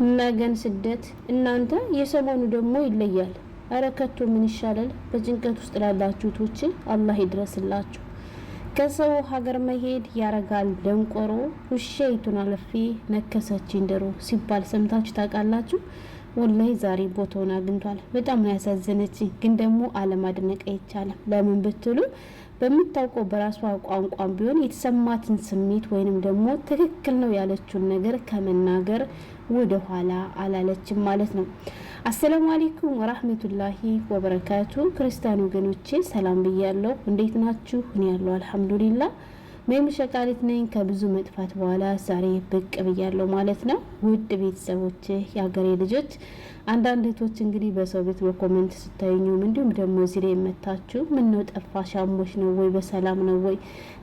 ነገን ስደት እናንተ የሰሞኑ ደግሞ ይለያል። አረከቱ ምን ይሻላል? በጭንቀት ውስጥ ላላችሁ ቶች አላህ ይድረስላችሁ። ከሰው ሀገር መሄድ ያረጋል ደንቆሮ፣ ውሻይቱን አለፌ ነከሰች እንደሮ ሲባል ሰምታችሁ ታውቃላችሁ? ወላሂ ዛሬ ቦታውን አግኝቷል። በጣም ነው ያሳዘነችኝ። ግን ደግሞ አለማድነቅ አይቻልም። ለምን ብትሉ በምታውቀው በራሷ ቋንቋም ቢሆን የተሰማትን ስሜት ወይንም ደግሞ ትክክል ነው ያለችውን ነገር ከመናገር ወደ ኋላ አላለችም ማለት ነው። አሰላሙ አለይኩም ወራህመቱላሂ ወበረካቱ። ክርስቲያን ወገኖቼ ሰላም ብያለሁ። እንዴት ናችሁ? እኔ ያለው አልሐምዱሊላህ። ሜም ሸቃሊት ነኝ። ከብዙ መጥፋት በኋላ ዛሬ ብቅ ብያለሁ ማለት ነው። ውድ ቤተሰቦቼ፣ የሀገሬ ልጆች፣ አንዳንድ እህቶች እንግዲህ በሰው ቤት በኮሜንት ስታዩኝም እንዲሁም ደግሞ እዚህ ላይ መጣችሁ ምን ነው ጠፋሽ፣ አሞሽ ነው ወይ፣ በሰላም ነው ወይ፣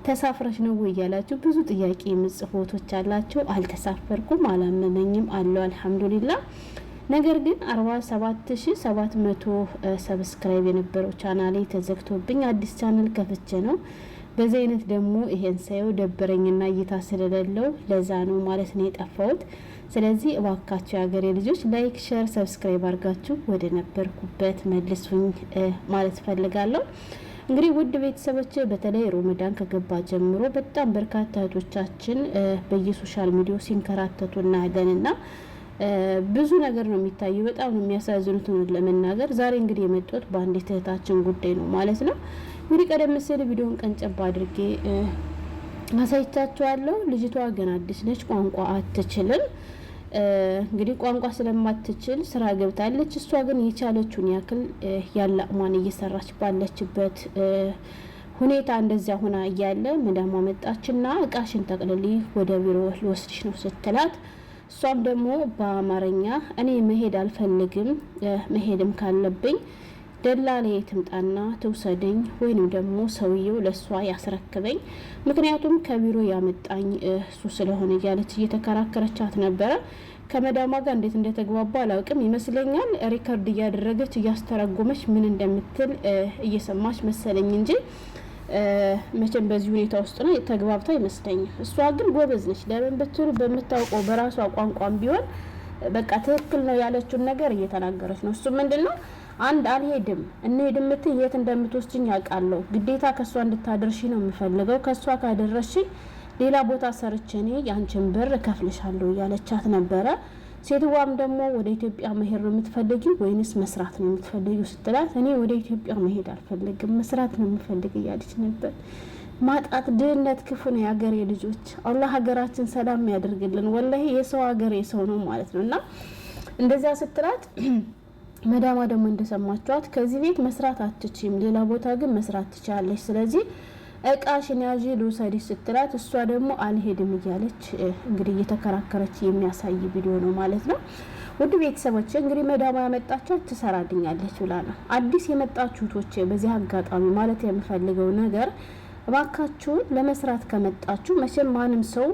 ተሳፍረሽ ነው ወይ እያላችሁ ብዙ ጥያቄ የምጽፎቶች አላችሁ። አልተሳፈርኩም፣ አላመመኝም አለው አልሐምዱሊላህ። ነገር ግን 47700 ሰብስክራይብ የነበረው ቻናሌ ተዘግቶብኝ አዲስ ቻናል ከፍቼ ነው። በዚህ አይነት ደግሞ ይሄን ሳይው ደበረኝና እይታ ስለሌለው ለዛ ነው ማለት ነው የጠፋሁት። ስለዚህ እባካችሁ የሀገሬ ልጆች ላይክ፣ ሼር፣ ሰብስክራይብ አድርጋችሁ ወደ ነበርኩበት መልሱኝ ማለት ፈልጋለሁ። እንግዲህ ውድ ቤተሰቦች በተለይ ሮመዳን ከገባ ጀምሮ በጣም በርካታ እህቶቻችን በየሶሻል ሚዲያው ሲንከራተቱ እናያለንና ብዙ ነገር ነው የሚታየው። በጣም ነው የሚያሳዝኑት ለመናገር። ዛሬ እንግዲህ የመጣሁት በአንዲት እህታችን ጉዳይ ነው ማለት ነው። እንግዲህ ቀደም ሲል ቪዲዮን ቀንጨብ አድርጌ አሳይቻችኋለሁ። ልጅቷ ገና አዲስ ነች፣ ቋንቋ አትችልም። እንግዲህ ቋንቋ ስለማትችል ስራ ገብታለች። እሷ ግን የቻለችውን ያክል ያለ አቅሟን እየሰራች ባለችበት ሁኔታ እንደዚያ ሆና እያለ መዳሟ መጣችና እቃሽን ጠቅልሊ ወደ ቢሮ ልወስድሽ ነው ስትላት፣ እሷም ደግሞ በአማርኛ እኔ መሄድ አልፈልግም፣ መሄድም ካለብኝ ደላላ ትምጣና ትውሰደኝ ወይንም ደግሞ ሰውየው ለሷ ያስረክበኝ፣ ምክንያቱም ከቢሮ ያመጣኝ እሱ ስለሆነ እያለች እየተከራከረቻት ነበረ። ከመዳሟ ጋር እንዴት እንደተግባባ አላውቅም። ይመስለኛል ሪከርድ እያደረገች እያስተረጎመች ምን እንደምትል እየሰማች መሰለኝ እንጂ መቼም በዚህ ሁኔታ ውስጥ ነው ተግባብታ ይመስለኛል። እሷ ግን ጎበዝ ነች። ለምን ብትሉ በምታውቀው በራሷ ቋንቋም ቢሆን በቃ ትክክል ነው ያለችውን ነገር እየተናገረች ነው። እሱ ምንድነው አንድ አልሄድም እንሄድ ምትይ የት እንደምትወስጂኝ ያውቃለሁ፣ ግዴታ ከሷ እንድታደርሺ ነው የምፈልገው፣ ከሷ ካደረሺ ሌላ ቦታ ሰርቼ እኔ ያንቺን ብር ከፍልሻለሁ ያለቻት ነበረ። ሴትዋም ደግሞ ወደ ኢትዮጵያ መሄድ ነው የምትፈልጊው ወይንስ መስራት ነው የምትፈልጊው ስትላት፣ እኔ ወደ ኢትዮጵያ መሄድ አልፈልግም መስራት ነው የምፈልግ እያለች ነበር። ማጣት ድህነት ክፉ ነው የሀገሬ ልጆች። አላህ ሀገራችን ሰላም ያደርግልን። ወላሂ የሰው ሀገር የሰው ነው ማለት ነውና እንደዛ ስትላት መዳማ ደግሞ እንደሰማችኋት ከዚህ ቤት መስራት አትችይም፣ ሌላ ቦታ ግን መስራት ትችላለች፣ ስለዚህ እቃሽን ያዢ ልውሰድሽ ስትላት፣ እሷ ደግሞ አልሄድም እያለች እንግዲህ እየተከራከረች የሚያሳይ ቪዲዮ ነው ማለት ነው። ውድ ቤተሰቦች እንግዲህ መዳማ ያመጣቻት ትሰራልኛለች ብላ ነው። አዲስ የመጣችሁ ቶቼ በዚህ አጋጣሚ ማለት የምፈልገው ነገር እባካችሁ ለመስራት ከመጣችሁ መቼም ማንም ሰው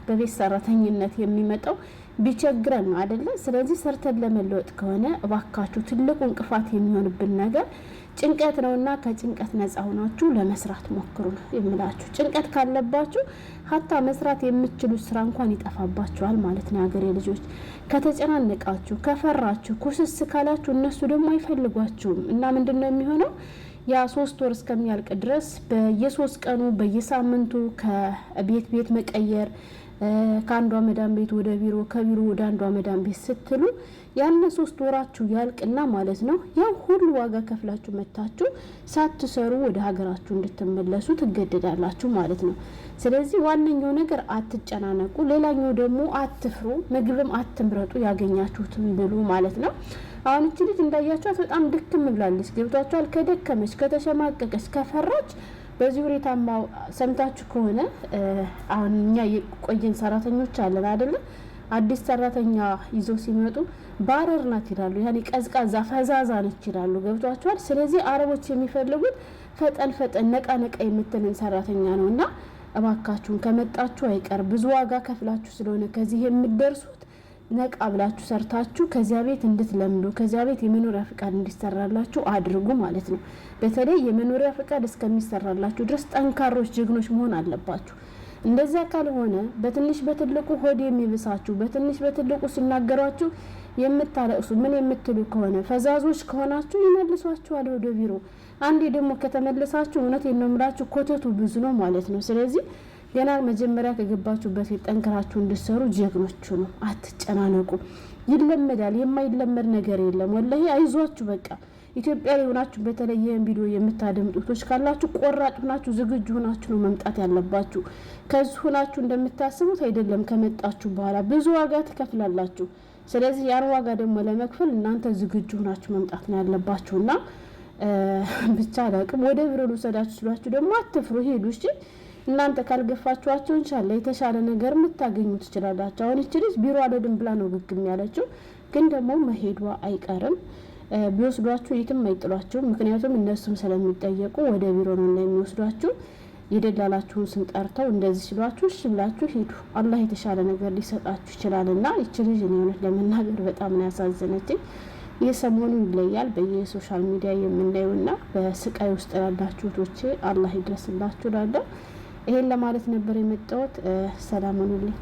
በቤት ሰራተኝነት የሚመጣው ቢቸግረን ነው አይደለ? ስለዚህ ሰርተን ለመለወጥ ከሆነ እባካችሁ ትልቁ እንቅፋት የሚሆንብን ነገር ጭንቀት ነውና ከጭንቀት ነፃ ሆናችሁ ለመስራት ሞክሩ ነው የምላችሁ። ጭንቀት ካለባችሁ ሀታ መስራት የምትችሉት ስራ እንኳን ይጠፋባችኋል ማለት ነው። ሀገሬ ልጆች ከተጨናነቃችሁ፣ ከፈራችሁ፣ ኩስስ ካላችሁ እነሱ ደግሞ አይፈልጓችሁም እና ምንድነው የሚሆነው? ያ 3 ወር እስከሚያልቅ ድረስ በየ3 ቀኑ በየሳምንቱ ከቤት ቤት መቀየር፣ ከአንዷ መዳም ቤት ወደ ቢሮ፣ ከቢሮ ወደ አንዷ መዳም ቤት ስትሉ ያነ 3 ወራችሁ ያልቅና ማለት ነው ያው ሁሉ ዋጋ ከፍላችሁ መታችሁ ሳትሰሩ ወደ ሀገራችሁ እንድትመለሱ ትገደዳላችሁ ማለት ነው። ስለዚህ ዋነኛው ነገር አትጨናነቁ፣ ሌላኛው ደግሞ አትፍሩ፣ ምግብም አትምረጡ፣ ያገኛችሁትን ብሉ ማለት ነው። አሁን እቺ ልጅ እንዳያቻት በጣም ድክም ብላለች። ገብቷችኋል? ከደከመች፣ ከተሸማቀቀች፣ ከፈራች በዚህ ሁኔታማ ሰምታችሁ ከሆነ አሁን እኛ የቆየን ሰራተኞች አለን አይደለ? አዲስ ሰራተኛ ይዘው ሲመጡ ባረር ናት ይላሉ። ያኔ ቀዝቃዛ ፈዛዛ ነች ይላሉ። ገብቷችኋል? ስለዚህ አረቦች የሚፈልጉት ፈጠን ፈጠን ነቃ ነቃ የምትልን ሰራተኛ ነውና እባካችሁን ከመጣችሁ አይቀር ብዙ ዋጋ ከፍላችሁ ስለሆነ ከዚህ የምትደርሱት ነቃ ብላችሁ ሰርታችሁ ከዚያ ቤት እንድትለምዱ ከዚያ ቤት የመኖሪያ ፍቃድ እንዲሰራላችሁ አድርጉ ማለት ነው። በተለይ የመኖሪያ ፍቃድ እስከሚሰራላችሁ ድረስ ጠንካሮች ጀግኖች መሆን አለባችሁ። እንደዛ ካልሆነ በትንሽ በትልቁ ሆድ የሚብሳችሁ በትንሽ በትልቁ ሲናገሯችሁ የምታለቅሱ ምን የምትሉ ከሆነ ፈዛዞች ከሆናችሁ ይመልሷችኋል ወደ ቢሮ። አንዴ ደግሞ ከተመለሳችሁ እውነቴን ነው የምላችሁ ኮተቱ ብዙ ነው ማለት ነው። ስለዚህ ገና መጀመሪያ ከገባችሁበት ጠንክራችሁ እንድትሰሩ ጀግኖቹ ነው። አትጨናነቁ፣ ይለመዳል። የማይለመድ ነገር የለም። ወላሂ አይዟችሁ። በቃ ኢትዮጵያ ላይ ሆናችሁ በተለየ ቪዲዮ የምታደምጡቶች ካላችሁ ቆራጥ ሆናችሁ ዝግጁ ሆናችሁ ነው መምጣት ያለባችሁ። ከዚህ ሆናችሁ እንደምታስቡት አይደለም። ከመጣችሁ በኋላ ብዙ ዋጋ ትከፍላላችሁ። ስለዚህ ያን ዋጋ ደግሞ ለመክፈል እናንተ ዝግጁ ሆናችሁ መምጣት ነው ያለባችሁና ብቻ አላቅም። ወደ ቢሮ ልውሰዳችሁ ስሏችሁ ደግሞ አትፍሩ፣ ሄዱ። እሺ እናንተ ካልገፋችኋቸው ኢንሻአላህ የተሻለ ነገር ልታገኙ ትችላላችሁ። አሁን እቺ ልጅ ቢሮ አልሄድም ብላ ነው ግግም ያለችው፣ ግን ደግሞ መሄዷ አይቀርም። ቢወስዷችሁ የትም አይጥሏችሁ። ምክንያቱም እነሱም ስለሚጠየቁ ወደ ቢሮ ነው የሚወስዷችሁ። የደላላችሁን ስም ጠርተው እንደዚህ ሲሏችሁ እሺ ብላችሁ ሄዱ። አላህ የተሻለ ነገር ሊሰጣችሁ ይችላልና እቺ ልጅ እውነት ለመናገር በጣም ነው ያሳዘነችኝ። የሰሞኑ ይለያል በየሶሻል ሚዲያ የምናየውና በስቃይ ውስጥ ያላችሁ እህቶቼ አላህ ይድረስላችሁ እላለሁ። ይሄን ለማለት ነበር የመጣሁት። ሰላም ሁኑልኝ።